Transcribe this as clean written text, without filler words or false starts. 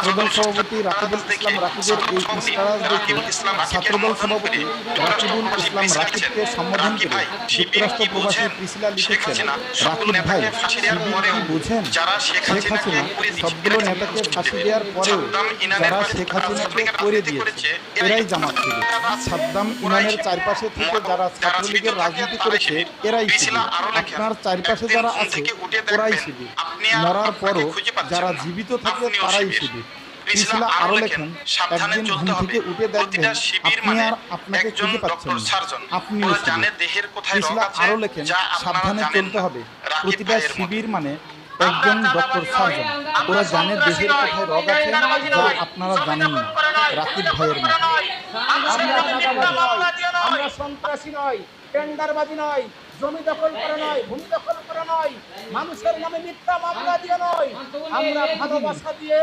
ছাত্রদল সভাপতি রাকিবুল ইসলাম রাকিবের এই ইস্তারাজ দেখে ছাত্রদল সভাপতি রাকিবুল ইসলাম রাকিবকে সম্বোধন করে যুক্তরাষ্ট্র প্রবাসী প্রিসিলা লিখেছেন, রাকিব ভাই শিবির কি বোঝেন? শেখ হাসিনা সবগুলো নেতাকে ফাঁসি দেওয়ার পরেও যারা শেখ হাসিনাকে করে দিয়েছে এরাই জামাত শিবির। সাদ্দাম ইমানের চারপাশে থেকে যারা ছাত্রলীগের রাজনীতি করেছে এরাই শিবির। আপনার চারপাশে যারা আছে ওরাই শিবির। মরার পরও যারা জীবিত থাকে তারাই শিবির। প্রিসিলা আরো লেখেন, একদিন ঘুম থেকে উঠে দেখবেন আপনি আর আপনাকে খুঁজে পাচ্ছেন না, আপনিও শিবির। প্রিসিলা আরো লেখেন, সাবধানে চলতে হবে, প্রতিটা শিবির মানে একজন ডক্টর সার্জন। ওরা জানে দেহের কোথায় রোগ আছে যা আপনারা জানেন না। রাকিব ভাইয়ের মতো আমরা সন্ত্রাসী নয়, টেন্ডারবাজি নয়, জমি দখল করে নয়, ভূমি দখল করে নয়, মানুষের নামে মিথ্যা মামলা দিয়ে নয়, আমরা ভালোবাসা দিয়ে